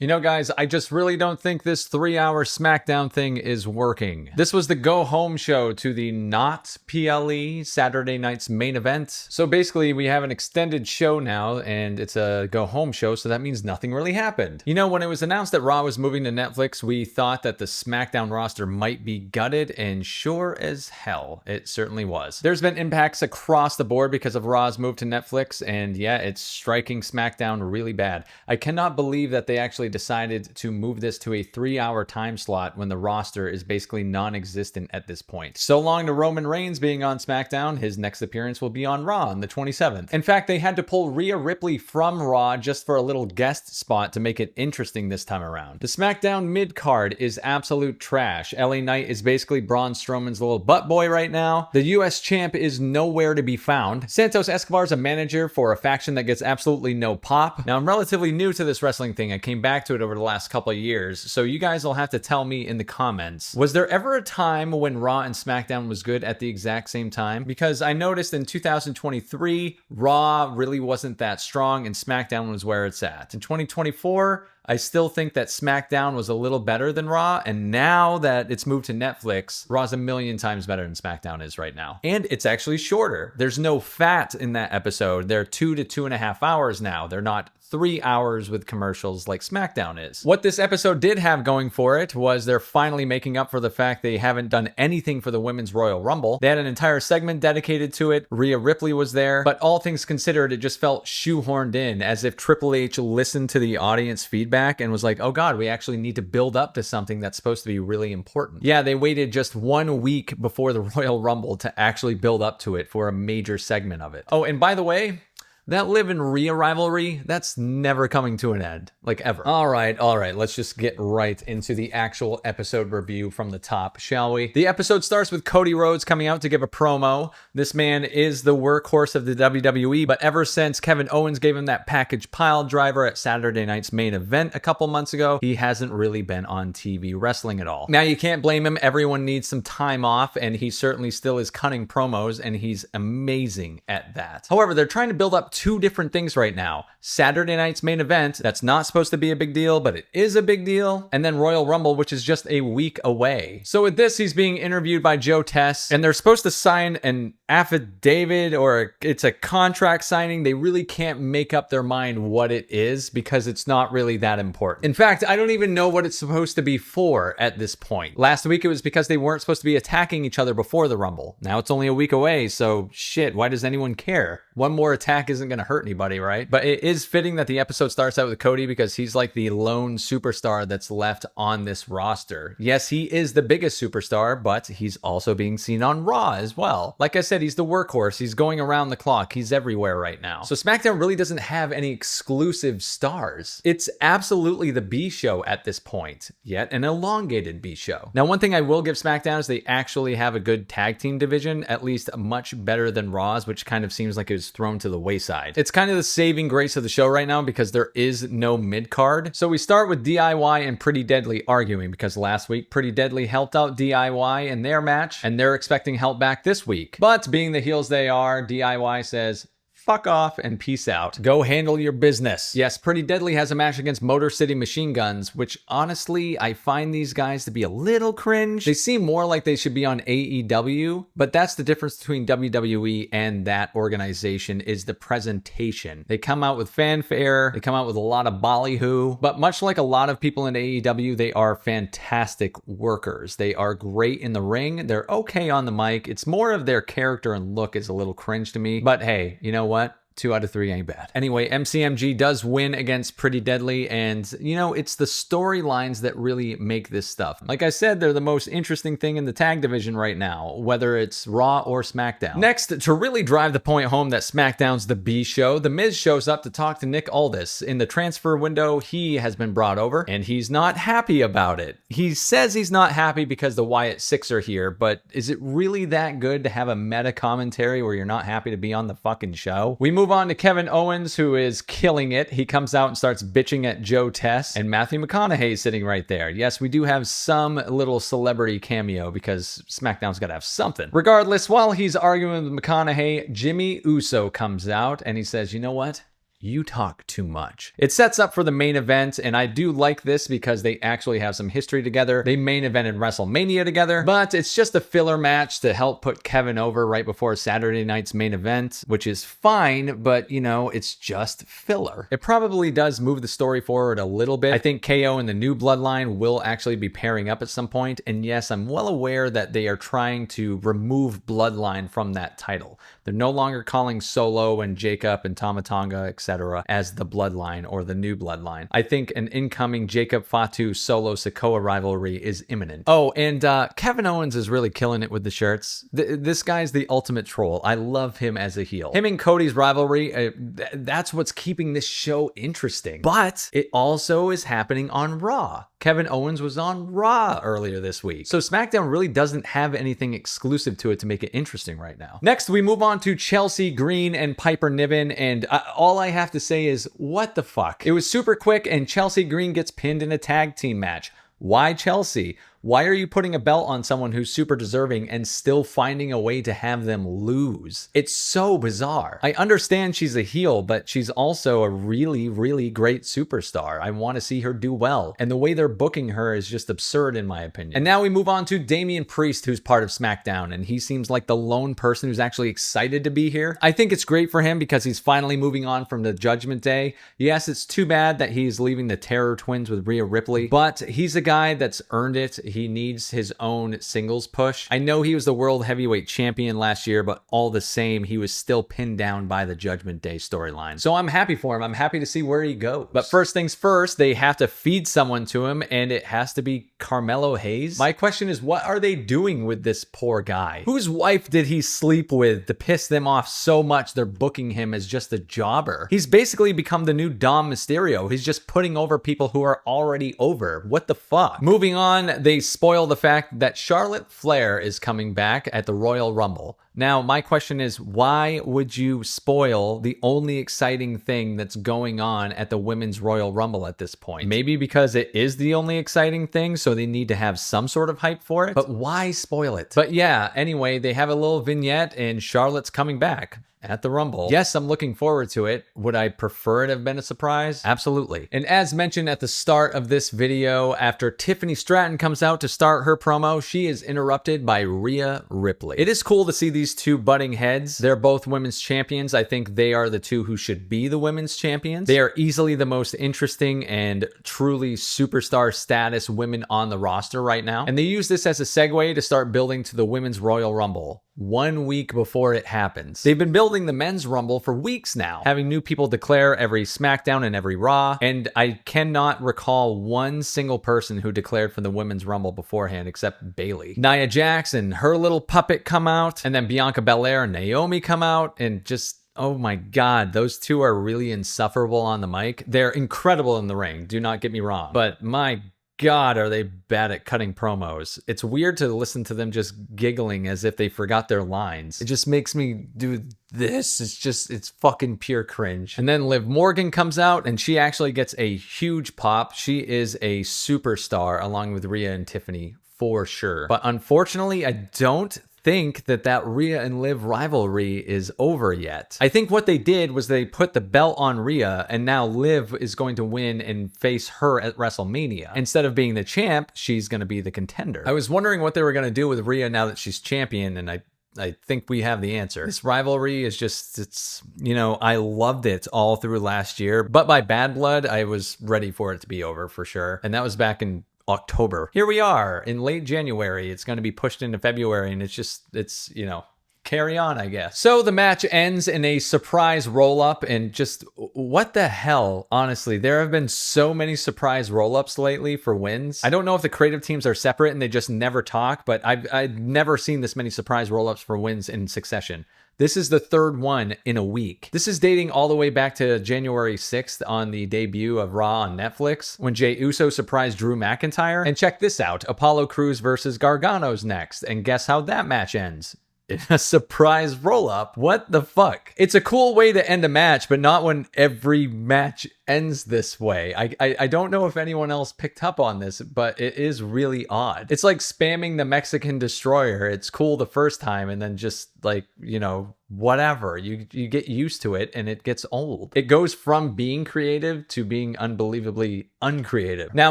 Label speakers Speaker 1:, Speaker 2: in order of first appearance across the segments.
Speaker 1: You know, guys, I just really don't think this 3-hour SmackDown thing is working. This was the go-home show to the not PLE Saturday night's main event. So basically, we have an extended show now, and it's a go-home show, so that means nothing really happened. You know, when it was announced that Raw was moving to Netflix, we thought that the SmackDown roster might be gutted, and sure as hell, it certainly was. There's been impacts across the board because of Raw's move to Netflix, and yeah, it's striking SmackDown really bad. I cannot believe that they actually decided to move this to a 3-hour time slot when the roster is basically non-existent at this point. So long to Roman Reigns being on SmackDown, his next appearance will be on Raw on the 27th. In fact, they had to pull Rhea Ripley from Raw just for a little guest spot to make it interesting this time around. The SmackDown mid-card is absolute trash. LA Knight is basically Braun Strowman's little butt boy right now. The US champ is nowhere to be found. Santos Escobar is a manager for a faction that gets absolutely no pop. Now, I'm relatively new to this wrestling thing. I came back to it over the last couple of years, so you guys will have to tell me in the comments. Was there ever a time when Raw and SmackDown was good at the exact same time? Because I noticed in 2023, Raw really wasn't that strong and SmackDown was where it's at. In 2024, I still think that SmackDown was a little better than Raw, and now that it's moved to Netflix, Raw's a million times better than SmackDown is right now. And it's actually shorter. There's no fat in that episode. They're 2 to 2.5 hours now. They're not 3 hours with commercials like SmackDown is. What this episode did have going for it was they're finally making up for the fact they haven't done anything for the Women's Royal Rumble. They had an entire segment dedicated to it. Rhea Ripley was there, but all things considered, it just felt shoehorned in, as if Triple H listened to the audience feedback and was like, oh god, we actually need to build up to something that's supposed to be really important. Yeah, they waited just 1 week before the Royal Rumble to actually build up to it for a major segment of it. Oh, and by the way, that Liv and Rhea rivalry, that's never coming to an end, like ever. All right, let's just get right into the actual episode review from the top, shall we? The episode starts with Cody Rhodes coming out to give a promo. This man is the workhorse of the WWE, but ever since Kevin Owens gave him that package pile driver at Saturday night's main event a couple months ago, he hasn't really been on TV wrestling at all. Now, you can't blame him. Everyone needs some time off, and he certainly still is cutting promos, and he's amazing at that. However, they're trying to build up 2 different things right now. Saturday night's main event, that's not supposed to be a big deal, but it is a big deal. And then Royal Rumble, which is just a week away. So with this, he's being interviewed by Joe Tess, and they're supposed to sign an affidavit, or it's a contract signing. They really can't make up their mind what it is because it's not really that important. In fact, I don't even know what it's supposed to be for at this point. Last week, it was because they weren't supposed to be attacking each other before the Rumble. Now it's only a week away, so shit, why does anyone care? One more attack isn't going to hurt anybody, right? But it is fitting that the episode starts out with Cody because he's like the lone superstar that's left on this roster. Yes, he is the biggest superstar, but he's also being seen on Raw as well. Like I said, he's the workhorse. He's going around the clock. He's everywhere right now. So SmackDown really doesn't have any exclusive stars. It's absolutely the B show at this point, yet an elongated B show. Now, one thing I will give SmackDown is they actually have a good tag team division, at least much better than Raw's, which kind of seems like it was thrown to the wayside. It's kind of the saving grace of the show right now because there is no mid-card. So we start with DIY and Pretty Deadly arguing because last week Pretty Deadly helped out DIY in their match and they're expecting help back this week. But being the heels they are, DIY says, fuck off and peace out. Go handle your business. Yes, Pretty Deadly has a match against Motor City Machine Guns, which honestly, I find these guys to be a little cringe. They seem more like they should be on AEW, but that's the difference between WWE and that organization is the presentation. They come out with fanfare, they come out with a lot of ballyhoo, but much like a lot of people in AEW, they are fantastic workers. They are great in the ring. They're okay on the mic. It's more of their character and look is a little cringe to me, but hey, you know what? 2 out of 3 ain't bad. Anyway, MCMG does win against Pretty Deadly, and you know, it's the storylines that really make this stuff. Like I said, they're the most interesting thing in the tag division right now, whether it's Raw or SmackDown. Next, to really drive the point home that SmackDown's the B show, The Miz shows up to talk to Nick Aldis. In the transfer window, he has been brought over, and he's not happy about it. He says he's not happy because the Wyatt Six are here, but is it really that good to have a meta commentary where you're not happy to be on the fucking show? We move on to Kevin Owens, who is killing it. He comes out and starts bitching at Joe Tess, and Matthew McConaughey is sitting right there. Yes, we do have some little celebrity cameo because SmackDown's got to have something. Regardless, while he's arguing with McConaughey, Jimmy Uso comes out and he says, you know what? You talk too much. It sets up for the main event, and I do like this because they actually have some history together. They main evented WrestleMania together, but it's just a filler match to help put Kevin over right before Saturday night's main event, which is fine, but you know, it's just filler. It probably does move the story forward a little bit. I think KO and the new bloodline will actually be pairing up at some point, and yes, I'm well aware that they are trying to remove bloodline from that title. They're no longer calling Solo and Jacob and Tama Tonga, etc. as the bloodline or the new bloodline. I think an incoming Jacob Fatu Solo Sikoa rivalry is imminent. Oh, and Kevin Owens is really killing it with the shirts. This guy's the ultimate troll. I love him as a heel. Him and Cody's rivalry, that's what's keeping this show interesting. But it also is happening on Raw. Kevin Owens was on Raw earlier this week. So SmackDown really doesn't have anything exclusive to it to make it interesting right now. Next, we move on to Chelsea Green and Piper Niven, and all I have to say is, what the fuck? It was super quick, and Chelsea Green gets pinned in a tag team match. Why Chelsea? Why are you putting a belt on someone who's super deserving and still finding a way to have them lose? It's so bizarre. I understand she's a heel, but she's also a really, really great superstar. I want to see her do well. And the way they're booking her is just absurd in my opinion. And now we move on to Damian Priest, who's part of SmackDown, and he seems like the lone person who's actually excited to be here. I think it's great for him because he's finally moving on from the Judgment Day. Yes, it's too bad that he's leaving the Terror Twins with Rhea Ripley, but he's a guy that's earned it. He needs his own singles push. I know he was the World Heavyweight Champion last year, but all the same, he was still pinned down by the Judgment Day storyline. So I'm happy for him. I'm happy to see where he goes. But first things first, they have to feed someone to him, and it has to be Carmelo Hayes. My question is, what are they doing with this poor guy? Whose wife did he sleep with to piss them off so much they're booking him as just a jobber? He's basically become the new Dom Mysterio. He's just putting over people who are already over. What the fuck? Moving on, they spoil the fact that Charlotte Flair is coming back at the Royal Rumble. Now, my question is, why would you spoil the only exciting thing that's going on at the Women's Royal Rumble at this point? Maybe because it is the only exciting thing, so they need to have some sort of hype for it, but why spoil it? But yeah, anyway, they have a little vignette and Charlotte's coming back at the Rumble. Yes, I'm looking forward to it. Would I prefer it to have been a surprise? Absolutely. And as mentioned at the start of this video, after Tiffany Stratton comes out to start her promo, she is interrupted by Rhea Ripley. It is cool to see these two butting heads. They're both women's champions. I think they are the two who should be the women's champions. They are easily the most interesting and truly superstar status women on the roster right now. And they use this as a segue to start building to the Women's Royal Rumble 1 week before it happens. They've been building the men's rumble for weeks now, having new people declare every SmackDown and every Raw, and I cannot recall one single person who declared for the women's rumble beforehand except Bayley. Nia Jax and her little puppet come out, and then Bianca Belair and Naomi come out, and just, oh my God, those two are really insufferable on the mic. They're incredible in the ring, do not get me wrong, but my God, are they bad at cutting promos. It's weird to listen to them just giggling as if they forgot their lines. It just makes me do this. It's fucking pure cringe. And then Liv Morgan comes out and she actually gets a huge pop. She is a superstar along with Rhea and Tiffany for sure. But unfortunately, I don't think that Rhea and Liv rivalry is over yet. I think what they did was they put the belt on Rhea, and now Liv is going to win and face her at WrestleMania. Instead of being the champ, she's going to be the contender. I was wondering what they were going to do with Rhea now that she's champion, and I think we have the answer. This rivalry is just, it's, you know, I loved it all through last year, but by Bad Blood, I was ready for it to be over for sure. And that was back in October. Here we are in late January. It's going to be pushed into February, and it's, you know, carry on, I guess. So the match ends in a surprise roll-up, and just what the hell? Honestly, there have been so many surprise roll-ups lately for wins. I don't know if the creative teams are separate and they just never talk, but I've never seen this many surprise roll-ups for wins in succession. This is the third one in a week. This is dating all the way back to January 6th on the debut of Raw on Netflix, when Jey Uso surprised Drew McIntyre. And check this out, Apollo Crews versus Gargano's next, and guess how that match ends? In a surprise roll-up. What the fuck? It's a cool way to end a match, but not when every match ends this way. I don't know if anyone else picked up on this, but it is really odd. It's like spamming the Mexican destroyer. It's cool the first time, and then just like, you know, whatever. You get used to it and it gets old. It goes from being creative to being unbelievably uncreative. Now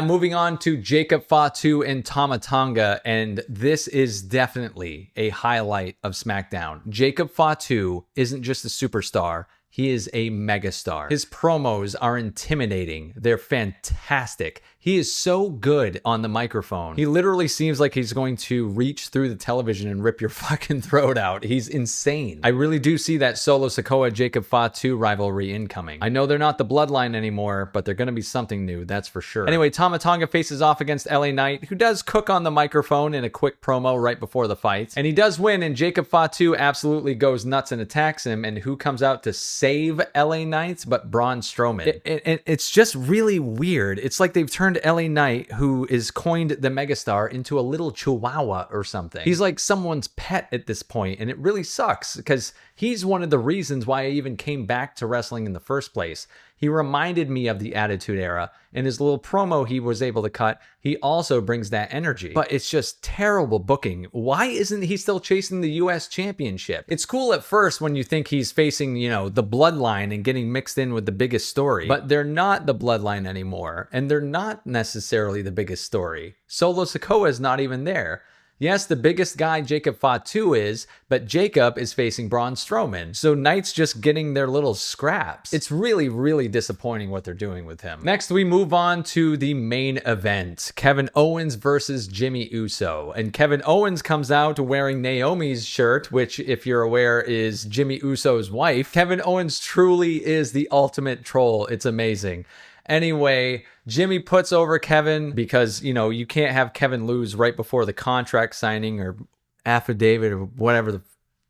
Speaker 1: moving on to Jacob Fatu and Tama Tonga, and this is definitely a highlight of SmackDown. Jacob Fatu isn't just a superstar. He is a megastar. His promos are intimidating. They're fantastic. He is so good on the microphone. He literally seems like he's going to reach through the television and rip your fucking throat out. He's insane. I really do see that Solo Sikoa Jacob Fatu rivalry incoming. I know they're not the bloodline anymore, but they're going to be something new, that's for sure. Anyway, Tama Tonga faces off against LA Knight, who does cook on the microphone in a quick promo right before the fight. And he does win, and Jacob Fatu absolutely goes nuts and attacks him. And who comes out to save LA Knight but Braun Strowman? It's just really weird. It's like they've turned LA Knight, who is coined the megastar, into a little chihuahua or something. He's like someone's pet at this point, and it really sucks because he's one of the reasons why I even came back to wrestling in the first place. He reminded me of the Attitude Era. In his little promo he was able to cut, he also brings that energy. But it's just terrible booking. Why isn't he still chasing the US Championship? It's cool at first when you think he's facing, you know, the Bloodline and getting mixed in with the biggest story. But they're not the Bloodline anymore, and they're not necessarily the biggest story. Solo Sikoa is not even there. Yes, the biggest guy Jacob Fatu is, but Jacob is facing Braun Strowman. So Knight's just getting their little scraps. It's really, really disappointing what they're doing with him. Next, we move on to the main event. Kevin Owens versus Jimmy Uso. And Kevin Owens comes out wearing Naomi's shirt, which, if you're aware, is Jimmy Uso's wife. Kevin Owens truly is the ultimate troll. It's amazing. Anyway, Jimmy puts over Kevin because, you know, you can't have Kevin lose right before the contract signing or affidavit or whatever the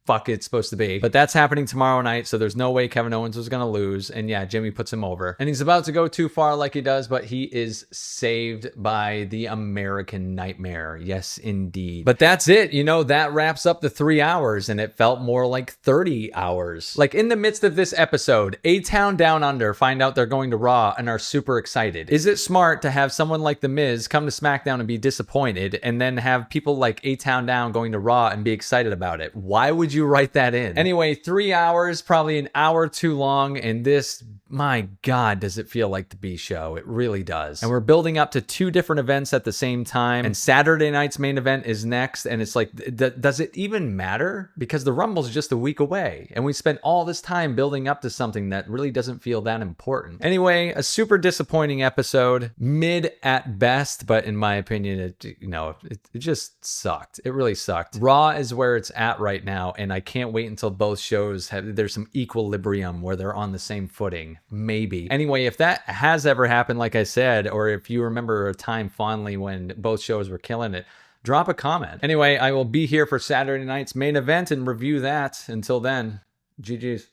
Speaker 1: fuck it's supposed to be. But that's happening tomorrow night, so there's no way Kevin Owens was going to lose. And yeah, Jimmy puts him over. And he's about to go too far like he does, but he is saved by the American Nightmare. Yes, indeed. But that's it. You know, that wraps up the 3 hours, and it felt more like 30 hours. Like, in the midst of this episode, A-Town Down Under find out they're going to Raw and are super excited. Is it smart to have someone like The Miz come to SmackDown and be disappointed, and then have people like A-Town Down going to Raw and be excited about it? Why would you write that in? Anyway, 3 hours, probably an hour too long, and this, my God, does it feel like the B show. It really does. And we're building up to 2 different events at the same time, and Saturday night's main event is next, and it's like, does it even matter? Because the Rumble's just a week away, and we spent all this time building up to something that really doesn't feel that important. Anyway, a super disappointing episode, mid at best, but in my opinion, it just sucked. It really sucked. Raw is where it's at right now, and I can't wait until both shows there's some equilibrium where they're on the same footing. Maybe. Anyway, if that has ever happened, like I said, or if you remember a time fondly when both shows were killing it, drop a comment. Anyway, I will be here for Saturday night's main event and review that. Until then, GG's.